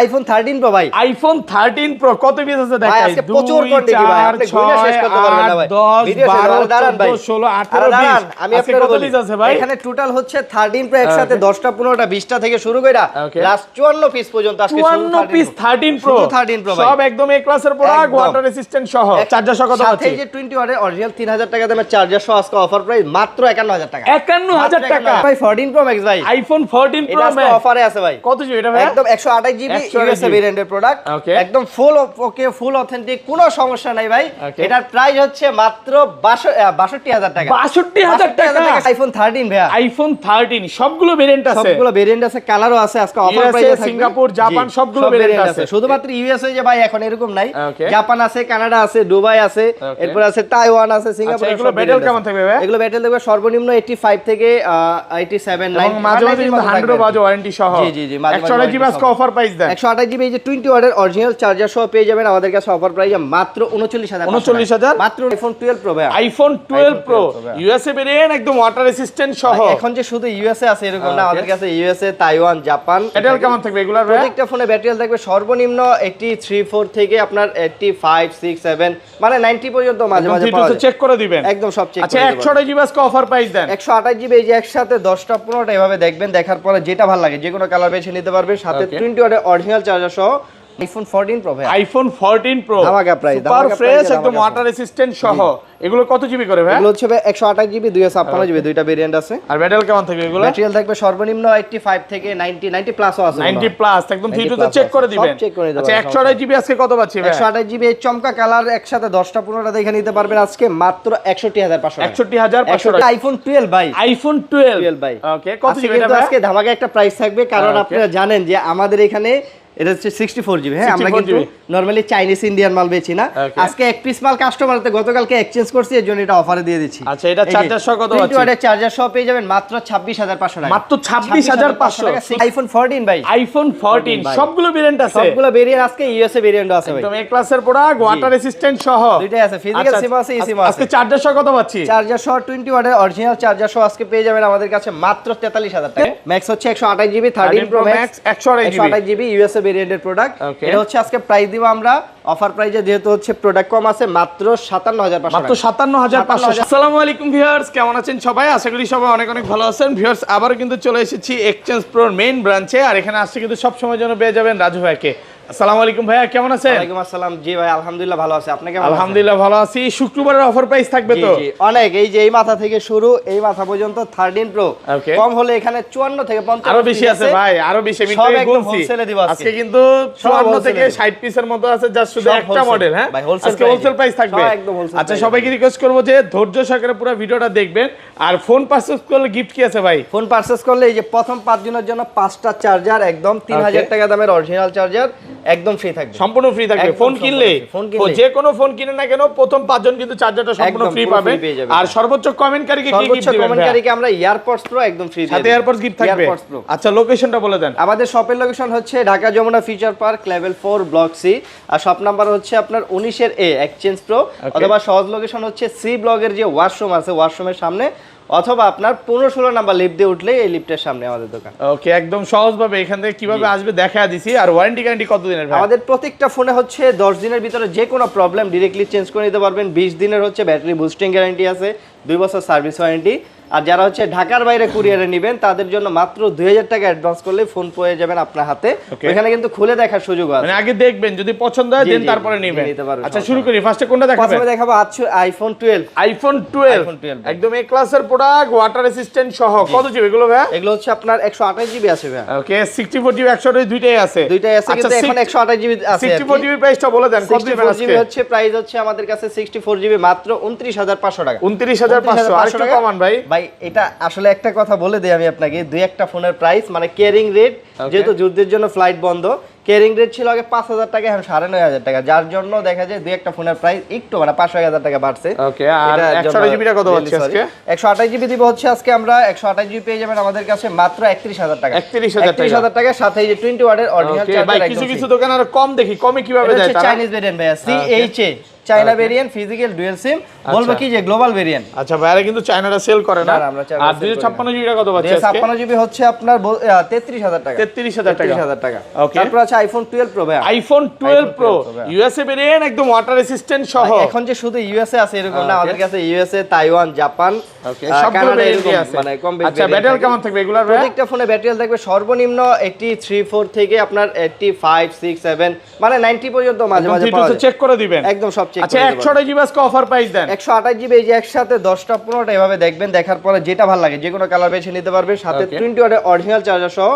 IPhone 13 pro ভাই, iPhone 13 pro কত piece আছে দেখাই? আজকে প্রচুর কোয়ান্টিটি ভাই, আপনি গুণে শেষ করতে পারবেন না ভাই। 10 12 14 16 18 20 আমি আপনাকে বলি এখানে টোটাল হচ্ছে 13 প্রো একসাথে 10টা 15টা 20টা থেকে শুরু কইরা লাস্ট 54 পিস পর্যন্ত আজকে 54 পিস 13 প্রো 13 প্রো ভাই, সব একদম এ ক্লাসের প্রোডাক্ট, ওয়াটার রেসিস্ট্যান্ট সহ। চার্জার সহ কত আছে? সাথে যে 20 ওয়াটের অরিজিনাল 3000 টাকা দামের চার্জার সহ আজকে অফার প্রাইস মাত্র 51000 টাকা। 51000 টাকা ভাই 14 প্রো ম্যাক্স ভাই, আইফোন 14 প্রো এটা ম্যাক্স অফারে আছে ভাই। কত জিবি এটা ভাই? একদম 128 জিবি ইউএসএ ভেরিয়েন্টের প্রোডাক্ট, একদম ফুল ওকে, ফুল অথেন্টিক, কোনো সমস্যা নাই ভাই। এটার প্রাইস হচ্ছে মাত্র 62000 টাকা। 62000 টাকা আইফোন 13 ভাই, আইফোন 13 সবগুলো ভেরিয়েন্ট আছে, সবগুলো ভেরিয়েন্ট আছে, কালারও আছে, আজকে অফার প্রাইসে থাকবে। সিঙ্গাপুর, জাপান সবগুলো ভেরিয়েন্ট আছে, শুধুমাত্র ইউএসএ যে ভাই এখন এরকম নাই, জাপান আছে, কানাডা আছে, দুবাই আছে, এরপর আছে তাইওয়ান আছে, সিঙ্গাপুর। এগুলো ব্যাটেল কেমন থাকবে ভাই? এগুলো ব্যাটেল থাকবে সর্বনিম্ন 85 থেকে 87 এবং মাঝে মাঝে 100 বাজে ওয়ারেন্টি সহ। জি জি জি, 128 জিবি আজকে অফার প্রাইস দেন। 128 জিবি এই যে 20 ওয়াটের অরিজিনাল চার্জার সহ পেয়ে যাবেন আমাদের কাছে অফার প্রাইসে মাত্র 39000 মাত্র আইফোন 12 প্রো ভাই, আইফোন 12 প্রো ইউএসএ ভেরিয়েন্ট, একদম ওয়াটার রেসিস্ট্যান্ট সহ। এখন যে শুধু ইউএসএ আছে এরকম না, আমাদের কাছে ইউএসএ, তাইওয়ান, জাপান। ব্যাটারি কেমন থাকবে এগুলার ভাই? প্রত্যেকটা ফোনে ব্যাটারি থাকবে সর্বনিম্ন 83 থেকে আপনার 85 6 7 মানে 90 পর্যন্ত মাঝে মাঝে পাওয়া যায়, চেক করে দিবেন, একদম সব চেক করে আচ্ছা 128 জিবি আজকে অফার প্রাইস দেন। 128 জিবি এই যে একসাথে 10টা 15টা এভাবে দেখবেন, দেখার পরে যেটা ভালো লাগে যে কোনো কালার বেছে নিতে পারবেন, সাথে 20 ওয়াটের অরিজিনাল চার্জার সহ আইফোন 14 প্রো ভাই, আইফোন 14 প্রো ধামাকা প্রাইস, সুপার ফ্রেশ, একদম ওয়াটার রেসিস্ট্যান্ট সহ। এগুলো কত জিবি করে ভাই? এগুলো হচ্ছে 128 জিবি 256 জিবি, দুইটা ভেরিয়েন্ট আছে। আর ব্যাটারি কেমন থাকবে এগুলো? ব্যাটারি থাকবে সর্বনিম্ন 85 থেকে 90 প্লাসও আছে, 90 প্লাস, একদম থ্রিটুতে চেক করে দিবেন। আচ্ছা 128 জিবি আজকে কত পাচ্ছি ভাই? 128 জিবি এই চমকা কালার একসাথে 10টা 15টা দেখে নিতে পারবেন আজকে মাত্র 61500 টাকা। 61500 টাকা আইফোন 12 ভাই, আইফোন 12 ভাই। ওকে, কত জিবি এটা কিন্তু ভাই? আজকে ধামাকা একটা প্রাইস থাকবে, কারণ আপনারা জানেন যে আমাদের এখানে এটা হচ্ছে 64 জিবি। হ্যাঁ, আমরা কিন্তু নরমালি চাইনিজ ইন্ডিয়ান মাল বেচি না, আজকে এক পিস মাল কাস্টমারতে গতকালকে এক্সচেঞ্জ করছি, এর জন্য এটা অফারে দিয়ে দিচ্ছি। আচ্ছা এটা চার্জার সহ কত আছে? 20 ওয়াটের চার্জার সহ পেয়ে যাবেন মাত্র 26500 টাকা। মাত্র 26500 টাকা। আইফোন 14 ভাই, আইফোন 14 সবগুলো ভেরিয়েন্ট আছে, সবগুলো ভেরিয়েন্ট আজকে ইউএসএ ভেরিয়েন্ট আছে ভাই, একদম এ ক্লাসের প্রোডাক্ট, ওয়াটার রেসিস্ট্যান্ট সহ দুইটাই আছে, ফিজিক্যাল সিম আছে, ইসিম আছে। আজকে চার্জার সহ কত পাচ্ছি? চার্জার সহ 20 ওয়াটের অরিজিনাল চার্জার সহ আজকে পেয়ে যাবেন আমাদের কাছে মাত্র 43000 টাকা। ম্যাক্স হচ্ছে 128 GB 13 pro max 128 GB USA ভেরিয়েন্টের প্রোডাক্ট। এটা হচ্ছে আজকে প্রাইস দিব আমরা অফার প্রাইসে, যেহেতু হচ্ছে প্রোডাক্ট কম আছে, মাত্র 57500, মাত্র 57500। আসসালামু আলাইকুম ভিউয়ার্স, কেমন আছেন সবাই? আশা করি সবাই অনেক অনেক ভালো আছেন। ভিউয়ার্স আবার কিন্তু চলে এসেছি এক্সচেঞ্জ প্রোর মেইন ব্রাঞ্চে, আর এখানে আসছে কিন্তু সব সময় জন্য পেয়ে যাবেন রাজু ভাইকে। আসসালামু আলাইকুম ভাইয়া, কেমন আছেন? ওয়ালাইকুম আসসালাম। জি ভাই আলহামদুলিল্লাহ ভালো আছি, আপনি কেমন আছেন? আলহামদুলিল্লাহ ভালো আছি। শুক্রবারের অফার প্রাইস থাকবে তো? জি অনেক, এই যে এই মাথা থেকে শুরু এই মাথা পর্যন্ত 13 প্রো কম হলে এখানে 54 থেকে 50 আরো বেশি আছে ভাই, আরো বেশি। আমি তো বলছি আজকে কিন্তু 54 থেকে 60 পিসের মতো আছে, জাস্ট শুধু একটা মডেল। হ্যাঁ আজকে হোলসেল প্রাইস থাকবে। আচ্ছা সবাইকে রিকোয়েস্ট করব যে ধৈর্য সহকারে পুরো ভিডিওটা দেখবেন, আর ফোন পারচেজ করলে গিফট কি আছে ভাই? ফোন পারচেজ করলে এই যে প্রথম 5 দিনের জন্য 5টা চার্জার একদম 3000 টাকা দামের অরিজিনাল চার্জার একদম ফ্রি থাকবে, সম্পূর্ণ ফ্রি থাকবে। ফোন কিনলে যে কোনো ফোন কিনে না কেন প্রথম 5 জন কিন্তু চার্জারটা সম্পূর্ণ ফ্রি পাবে। আর সর্বোচ্চ কমেন্টকারীকে কি গিফট দিবেন? কমেন্টকারীকে আমরা এয়ারপডস প্রো একদম ফ্রি দিই, সাথে এয়ারপডস গিফট থাকবে। আচ্ছা লোকেশনটা বলে দেন। আমাদের শপের লোকেশন হচ্ছে Dhaka Jamuna future park level 4 block C, আর শপ নাম্বার হচ্ছে আপনার 19 এর এ এক্সচেঞ্জ প্রো, অথবা সহজ লোকেশন হচ্ছে সি ব্লকের যে ওয়াশরুম আছে ওয়াশরুমের সামনে, অথবা আপনার 15-16 নাম্বার লিফট দিয়ে উঠলে এই লিফটের সামনে আমাদের দোকান। ওকে, একদম সহজভাবে এখান থেকে কিভাবে আসবে দেখায়া দিছি। আর ওয়ারেন্টি গ্যারান্টি কত দিনের ভাই? আমাদের প্রত্যেকটা ফোনে হচ্ছে 10 দিনের ভিতরে যে কোনো প্রবলেম ডাইরেক্টলি চেঞ্জ করে নিতে পারবেন। 20 দিনের হচ্ছে ব্যাটারি বুস্টিং গ্যারান্টি আছে, 2 বছর সার্ভিস ওয়ারেন্টি। আর যারা হচ্ছে ঢাকার বাইরে কুরিয়ারে নেবেন তাদের জন্য মাত্র 2000 টাকা অ্যাডভান্স করলে ফোন পেয়ে যাবেন আপনার হাতে। এখানে কিন্তু খুলে দেখার সুযোগ আছে, মানে আগে দেখবেন, যদি পছন্দ হয় দেন তারপরে নেবেন। আচ্ছা শুরু করি, ফার্স্টে কোনটা দেখাবেন? প্রথমে দেখাবো আইফোন 12। আইফোন 12 একদম এ ক্লাসের প্রোডাক্ট, ওয়াটার রেসিস্ট্যান্ট সহ। কত জিবি এগুলো ভাই? এগুলো হচ্ছে আপনার 128 জিবি আছে ভাই। ওকে 64 জিবি 128 দুইটাই আছে, দুইটাই আছে, কিন্তু এখন 128 জিবি আছে। 64 জিবি প্রাইসটা বলে দেন কত দিবেন আজকে? 64 জিবি হচ্ছে প্রাইস হচ্ছে আমাদের কাছে 64 জিবি মাত্র 29500 টাকা। 29500 আর একটু কমান ভাই। ভাই এটা আসলে একটা কথা বলে দেই আমি আপনাকে, দুই একটা ফোনের প্রাইস মানে কেয়ারিং রেট, যেহেতু যুদ্ধের জন্য ফ্লাইট বন্ধ, কেয়ারিং রেট ছিল আগে 5000 টাকা, এখন 9500 টাকা, যার জন্য দেখা যায় দুই একটা ফোনের প্রাইস একটু মানে 5-1000 টাকা বাড়ছে। ওকে, আর 128 জিবিটা কত হচ্ছে আজকে? 128 জিবি দিব হচ্ছে আজকে আমরা 128 জিবি পেয়ে যাবেন আমাদের কাছে মাত্র 31000 টাকা। 31000 টাকা, সাথে এই যে 20 ওয়াটের অরিজিনাল চার্জার। ভাই কিছু কিছু দোকান আর কম দেখি, কমে কিভাবে দেয় তারা? চাইনিজ ভেরিয়েন্ট ভাই, CHA China variant, physical dual SIM, বলবো কি যে গ্লোবাল ভেরিয়েন্ট। আচ্ছা ভাইরা কিন্তু চায়নাটা সেল করে না। আর 256 জিবিটা কত পাচ্ছে আজকে? 256 জিবি হচ্ছে আপনার 33000 টাকা। 33000 টাকা। ওকে, তারপর আছে হচ্ছে আইফোন 12 প্রো ভাই, আইফোন 12 প্রো ইউএসএ ভেরিয়েন্ট, একদম ওয়াটার রেসিস্ট্যান্ট সহ। এখন যে শুধু ইউএসএ আছে এরকম না, আমাদের কাছে ইউএসএ, তাইওয়ান, জাপান, সবগুলো ভেরিয়েন্ট আছে। মানে কম বেশি। আচ্ছা ব্যাটারি কেমন থাকবে এগুলার ভাই? প্রত্যেকটা ফোনে ব্যাটারি থাকবে সর্বনিম্ন 83 থেকে আপনার 85 6 7 মানে 90 পর্যন্ত মাঝে মাঝে পাওয়া যায়। চেক করে দিবেন একদম সব চেক করে। আচ্ছা 128 জিবি আজকে অফার প্রাইস দেন। 128 জিবি এই যে একসাথে 10টা 15টা এভাবে দেখবেন, দেখার পরে যেটা ভালো লাগে যে কোনো কালার বেছে নিতে পারবেন। সাথে 20 ওয়াটের অরিজিনাল চার্জার সহ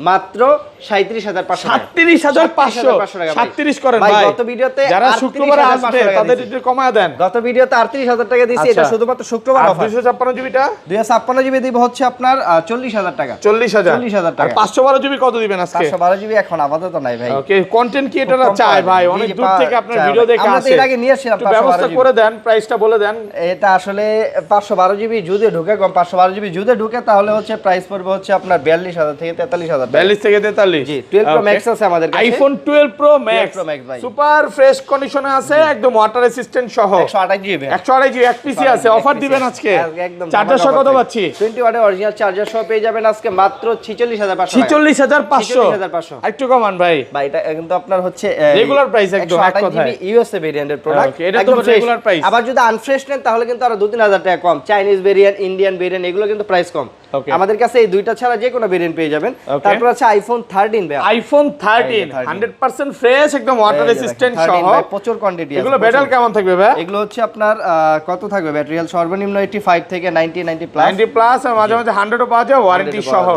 মাত্র 37500 টাকা। 37500 37 করেন ভাই। গত ভিডিওতে যারা শুক্রবারে আসবে তাদের একটু কমায় দেন। গত ভিডিওতে 38000 টাকা দিয়েছি, এটা শুধুমাত্র শুক্রবার অফার। 256 জিবিটা 256 জিবি দিব হচ্ছে আপনার 40000 টাকা। 40000 টাকা। 512 জিবি কত দিবেন আজকে? 512 জিবি এখন আপাতত নাই ভাই। ওকে, কন্টেন্ট ক্রিয়েটররা চায় ভাই, অনেক দূর থেকে আপনার ভিডিও দেখে আসে। আমরা তো এর আগে নিয়ে আসছিলাম 512 ব্যবস্থা করে দেন, প্রাইসটা বলে দেন। এটা আসলে 512 জিবি যদি ঢুকে, কম 512 জিবি যদি ঢুকে তাহলে হচ্ছে প্রাইস পড়বে হচ্ছে আপনার 42000 থেকে 43000 টাকা। 42 থেকে 43। জি 12 প্রো ম্যাক্স আছে আমাদের কাছে। আইফোন 12 প্রো ম্যাক্স ভাই সুপার ফ্রেশ কন্ডিশনে আছে, একদম ওয়াটার রেসিস্ট্যান্ট সহ। 128 জিবি 128 জিবি এক পিসি আছে, অফার দিবেন আজকে। একদম চার্জার সহ কত পাচ্ছি? 20 ওয়াটের অরিজিনাল চার্জার সহ পেয়ে যাবেন আজকে মাত্র 46500 টাকা। 46500 একটু কমান ভাই। ভাই এটা কিন্তু আপনার হচ্ছে রেগুলার প্রাইস একদম এক কথায়। ইউএসএ ভেরিয়েন্টের প্রোডাক্ট, এটা তো রেগুলার প্রাইস। আবার যদি আনফ্রেশ নেন তাহলে কিন্তু আরো 2-3000 টাকা কম। চাইনিজ ভেরিয়েন্ট, ইন্ডিয়ান ভেরিয়েন্ট এগুলো কিন্তু প্রাইস কম। আমাদের কাছে এই দুইটা ছাড়া যে কোনো ভেরিয়েন্ট পেয়ে যাবেন। তারপর আছে আইফোন 13 ভাই। আইফোন 13 100% ফ্রেশ, একদম ওয়াটার রেসিস্ট্যান্ট সহ, প্রচুর কোয়ান্টিটি আছে। এগুলো ব্যাটারি কেমন থাকবে ভাই? এগুলো হচ্ছে আপনার কত থাকবে ব্যাটারি? সর্বনিম্ন 85 থেকে 90 প্লাস। 90 প্লাস আর মাঝে মাঝে 100 ও পাওয়া যায় ওয়ারেন্টি সহ।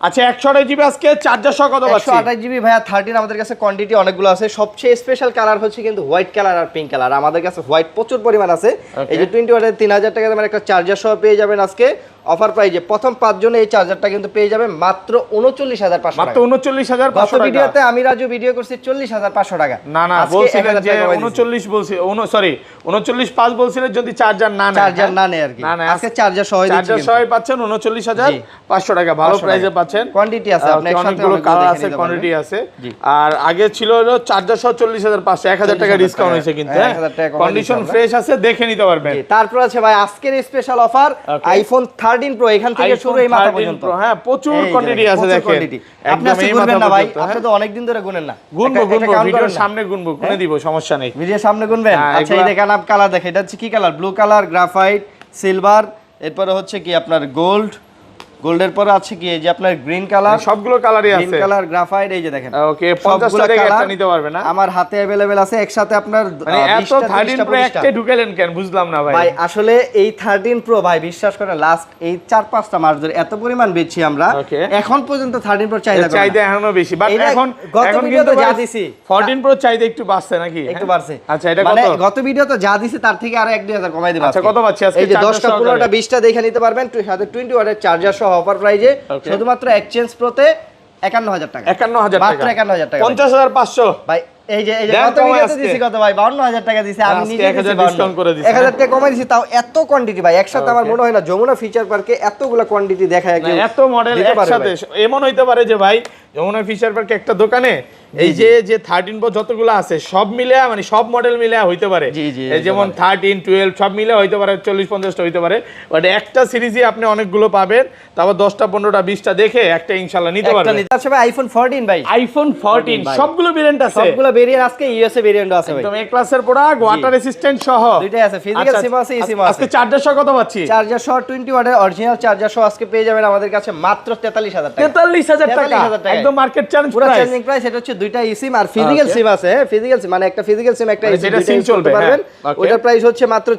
আচ্ছা 128 জিবি আজকে চার্জার সহ কত পাচ্ছি? 128 জিবি ভাইয়া 13 আমাদের কাছে কোয়ান্টিটি অনেকগুলো আছে। সবচেয়ে স্পেশাল কালার হচ্ছে কিন্তু হোয়াইট কালার আর পিঙ্ক কালার। আমাদের কাছে হোয়াইট প্রচুর পরিমাণ আছে। এই যে 20 ওয়াটের 3000 টাকা দামের একটা চার্জার সহ পেয়ে যাবেন আজকে অফার প্রাইজে। প্রথম 5 জনে এই চার্জারটা কিন্তু পেয়ে যাবেন মাত্র 39500 টাকা। মাত্র 39500 টাকা। ভিডিওতে আমি রাজু ভিডিও করছি 40500 টাকা। না না বলছিলেন যে 39 বলছি, সরি 39.5 বলছিলেন যদি চার্জার না নেয়। চার্জার না নেয় আর কি। আজকে চার্জার সহ দিচ্ছি। চার্জার সহ পাচ্ছেন 39500 টাকা, ভালো প্রাইসে পাচ্ছেন। কোয়ান্টিটি আছে, আপনি অনেকগুলো কালার আছে, কোয়ান্টিটি আছে। আর আগে ছিল হলো চার্জার সহ 40500, 1000 টাকা ডিসকাউন্ট হয়েছে কিন্তু। কন্ডিশন ফ্রেশ আছে, দেখে নিতে পারবেন। তারপর আছে ভাই আজকের স্পেশাল অফার আইফোন 13 প্রো, এখান থেকে শুরু এই মাথা পর্যন্ত। হ্যাঁ প্রচুর কোয়ান্টিটি আছে দেখেন। আপনি আজকে গুনবেন না ভাই, আপনি তো অনেক দিন ধরে গুনেন না। গুনবো ভিডিওর সামনে গুনবো, গুনে দিব, সমস্যা নেই। ভিডিওর সামনে গুনবেন। আচ্ছা এই দেখেন আপ কালার দেখেন, এটা হচ্ছে কি colour? Blue colour, graphite, silver, এরপরে হচ্ছে কি আপনার গোল্ড, গোল্ডের পরে আছে কি এই যে আপনার গ্রিন কালার। সবগুলো কালারই আছে, গ্রিন কালার, গ্রাফাইট, এই যে দেখেন। ওকে 50 টাকা একটা নিতে পারবে না? আমার হাতে अवेलेबल আছে একসাথে আপনার মানে এত 13 প্রো একটা ঢুকালেন কেন বুঝলাম না ভাই। ভাই আসলে এই 13 প্রো ভাই বিশ্বাস করেন লাস্ট এই 4-5টা মাস ধরে এত পরিমাণ বেচছি আমরা, এখন পর্যন্ত 13 প্রো চাহিদা এখনো বেশি। বাট এখন গত ভিডিওতে যা দিছি 14 প্রো চাহিদা একটু বাড়ছে নাকি? একটু বাড়ছে। আচ্ছা এটা কত? মানে গত ভিডিওতে যা দিছি তার থেকে আরো 1-2000 কমাই দিলাম। আচ্ছা কত পাচ্ছি আজকে? এই যে 10টা 15টা 20টা দেখে নিতে পারবেন, সাথে 20 ওয়াটের চার্জার সহ অফার প্রাইজে শুধুমাত্র এক্সচেঞ্জ প্রোতে 51000 টাকা। 51000 টাকা, মাত্র 51000 টাকা। 50500 ভাই এই যে কত ভিডিওতে দিছি কত ভাই? 52000 টাকা দিছি আমি নিজে, 1000 ডিসকাউন্ট করে দিছি। 1000 টাকা কমাই দিছি, তাও এত কোয়ান্টিটি ভাই একসাথে আমার মনে হয় না যমুনা ফিচার পার্কে এতগুলা কোয়ান্টিটি দেখায় কেউ। এত মডেল একসাথে এমন হইতে পারে যে ভাই যমুনা ফিচার পার্কে একটা দোকানে এই যে 13 প্রো যতগুলো আছে সব মিলে মানে সব মডেল মিলে হইতে পারে। এই যেমন 13 12 সব মিলে হইতে পারে 40-50টা হইতে পারে, বাট একটা সিরিজে আপনি অনেকগুলো পাবেন। তারপর 10টা 15টা 20টা দেখে একটা ইনশাআল্লাহ নিতে পারবেন। আচ্ছা ভাই আইফোন 14 ভাই, আইফোন 14 সবগুলো ভেরিয়েন্ট আছে, সবগুলো ভেরিয়েন্ট আজকে ইউএসএ ভেরিয়েন্টও আছে ভাই। একদম এ ক্লাসের প্রোডাক্ট, ওয়াটার রেসিস্ট্যান্ট সহ দুইটাই আছে, ফিজিক্যাল সিম আছে, ইসিম আছে। আজকে চার্জার সহ কত পাচ্ছি? চার্জার সহ 20 ওয়াটের অরিজিনাল চার্জার সহ আজকে পেয়ে যাবেন আমাদের কাছে মাত্র 43000 টাকা। 43000 টাকা একদম মার্কেট চ্যালেঞ্জ পুরো চ্যালেঞ্জিং প্রাইস। এটা হচ্ছে দুইটা ইসিম আর ফিজিক্যাল সিম আছে। ফিজিক্যাল সিম মানে একটা ফিজিক্যাল সিম একটা ইসিম দুইটা ইউজ করতে পারবেন। ওটার প্রাইস হচ্ছে মাত্র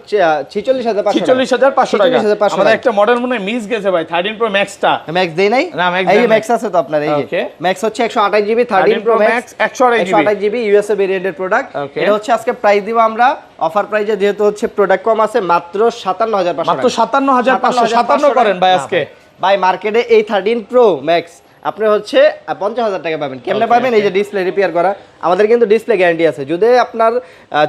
46500 টাকা। আমাদের একটা মডেল মনে মিস গেছে ভাই, 13 প্রো ম্যাক্সটা। ম্যাক্স দেই নাই? না ম্যাক্স এই ম্যাক্স আছে তো আপনার, এই যে ম্যাক্স হচ্ছে 128 GB 13 pro max 128 GB USA ভেরিয়েন্টের প্রোডাক্ট। এটা হচ্ছে আজকে প্রাইস দিব আমরা অফার প্রাইজে, যেহেতু হচ্ছে প্রোডাক্ট কম আছে, মাত্র 57500 মাত্র 57500 57 করেন ভাই আজকে। ভাই মার্কেটে এই 13 প্রো ম্যাক্স আপনি হচ্ছে 50000 টাকা পাবেন। কেমনে পাবেন? এই যে ডিসপ্লে রিপেয়ার করা, আমাদের কিন্তু ডিসপ্লে গ্যারান্টি আছে। যদি আপনার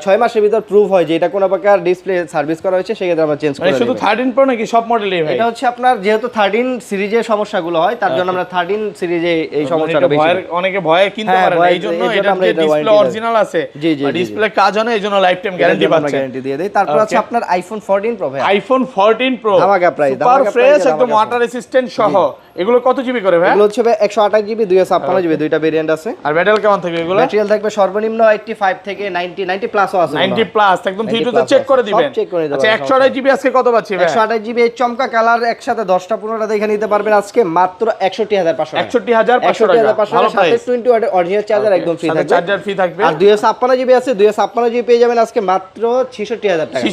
6 মাসের ভিতর প্রুফ হয় যে এটা কোনো প্রকার ডিসপ্লে সার্ভিস করা হয়েছে, সেক্ষেত্রে আমরা চেঞ্জ করে দেব। শুধু 13 প্রো নাকি সব মডেলই ভাই? এটা হচ্ছে আপনার যেহেতু 13 সিরিজের সমস্যাগুলো হয়, তার জন্য আমরা 13 সিরিজে এই সমস্যাটা বেশি। অনেকে ভয়ে কিনতে পারে না, এইজন্য এটা ডিসপ্লে অরিজিনাল আছে বা ডিসপ্লে কাজ হয় না, এইজন্য লাইফ টাইম গ্যারান্টি পাচ্ছেন, গ্যারান্টি দিয়ে দেই। তারপর আছে আপনার আইফোন 14 প্রো ভাই। আইফোন 14 প্রো ধামাকা প্রাইস, সুপার ফ্রেশ, একদম ওয়াটার রেসিস্ট্যান্ট সহ। এগুলো কত জিবি করে ভাই? এগুলো হচ্ছে 128 জিবি 256 জিবি, দুইটা ভেরিয়েন্ট আছে। আর ব্যাটারি কেমন থাকবে এগুলো? ব্যাটারি থাকবে সর্বনিম্ন 85 থেকে 90 প্লাসও আছে। 90 প্লাস একদম 3 তে চেক করে দিবেন। আচ্ছা 128 জিবি আজকে কত পাচ্ছি ভাই? 128 জিবি এই চমকা কালার একসাথে 10টা 15টা দেখে নিতে পারবেন আজকে মাত্র 61500 টাকা। 61500 টাকা, ভালো প্রাইস। 20 ওয়াটের অরিজিনাল চার্জার একদম ফ্রি থাকবে। চার্জার ফ্রি থাকবে। আর 256 জিবি আছে, 256 জিবি পেয়ে যাবেন আজকে মাত্র 66000 টাকা।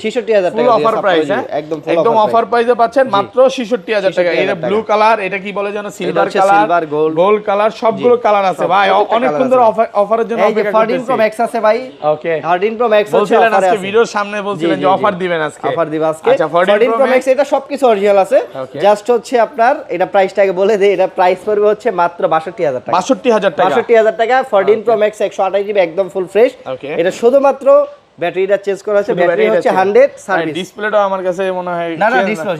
66000 টাকা ফুল অফার প্রাইস। একদম অফার প্রাইসে পাচ্ছেন মাত্র 66000 টাকা। এটা ব্লু কালার, এটা কি বলে জানো, সিলভার কালার, গোল্ড কালার, সবগুলো কালার আছে ভাই। অনেকক্ষণ ধরে অফারের জন্য অপেক্ষা করতেছি। 14 প্রো ম্যাক্স আছে ভাই। ওকে 14 প্রো ম্যাক্স আছে, বলছিলেন আজকে ভিডিওর সামনে বলছিলেন যে অফার দিবেন আজকে। অফার দিব আজকে। আচ্ছা 14 প্রো ম্যাক্স এটা সবকিছু অরিজিনাল আছে। জাস্ট হচ্ছে আপনার এটা প্রাইসটাকে বলে দেই, এটা প্রাইস পড়বে হচ্ছে মাত্র 62000 টাকা। 62000 টাকা। 62000 টাকা 14 প্রো ম্যাক্স 128 জিবি একদম ফুল ফ্রেশ। এটা শুধুমাত্র ব্যাটারিটা চেঞ্জ করা আছে, ব্যাটারি হচ্ছে 100 সার্ভিস। ডিসপ্লেটা আমার কাছে মনে হয় না ডিসপ্লে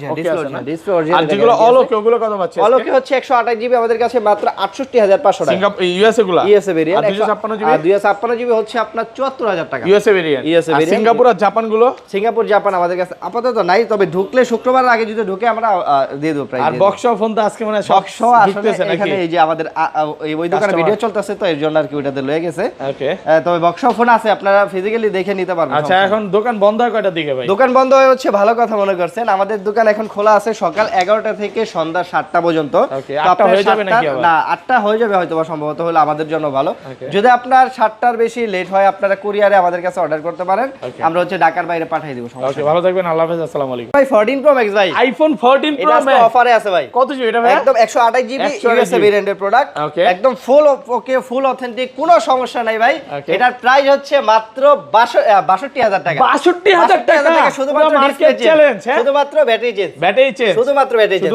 অরিজিনাল। আর যেগুলো অলোকে ওগুলো কত পাচ্ছে? অলোকে হচ্ছে 128 জিবি আমাদের কাছে মাত্র 68500 টাকা। সিঙ্গাপুর ইউএসএ গুলো, ইউএসএ ভেরিয়েন্ট। আর 256 জিবি, আর 256 জিবি হচ্ছে আপনার 74000 টাকা। USA variant. আর সিঙ্গাপুর আর জাপান গুলো? সিঙ্গাপুর জাপান আমাদের কাছে আপাতত নাই, তবে ঢুকলে শুক্রবার আগে যদি ঢুকে আমরা দিয়ে দেব প্রাইস। আর বক্স ফোন তো আজকে মানে বক্স আসলে এখানে এই যে আমাদের ওই দোকানে ভিডিও চলতেছে, তো এর জন্য আর কি ওটাতে লয়ে গেছে। ওকে তবে বক্স ফোন আছে, আপনারা ফিজিক্যালি দেখে নিতে পারবেন। আচ্ছা এখন দোকান বন্ধ হয় কয়টার দিকে ভাই? দোকান বন্ধ হয়ে হচ্ছে ভালো কথা মনে করছেন। আমাদের দোকান এখন খোলা আছে সকাল 11টা থেকে সন্ধ্যা 7টা পর্যন্ত। আটটা হয়ে যাবে নাকি আবার? না 8টা হয়ে যাবে হয়তো, সম্ভবত হলে আমাদের জন্য ভালো। যদি আপনার 7টার বেশি লেট হয়, আপনারা কুরিয়ারে আমাদের কাছে অর্ডার করতে পারেন, আমরা হচ্ছে ঢাকার বাইরে পাঠিয়ে দেব। ওকে ভালো থাকবেন, আল্লাহ হাফেজ, আসসালামু আলাইকুম। ভাই 14 প্রো ম্যাক্স ভাই, আইফোন 14 প্রো এটা ম্যাক্স অফারে আছে ভাই। কত জিবি এটা ভাই? একদম 128 জিবি ইউএসএ ভেরিয়েন্টের প্রোডাক্ট, একদম ফুল ওকে, ফুল অথেন্টিক, কোনো সমস্যা নাই ভাই। এটার প্রাইস হচ্ছে মাত্র 62000 টাকা। 62000 টাকা শুধুমাত্র ডিসপ্লে চেঞ্জ, শুধুমাত্র ব্যাটারি চেঞ্জ, ব্যাটারি চেঞ্জ, শুধুমাত্র ব্যাটারি চেঞ্জ।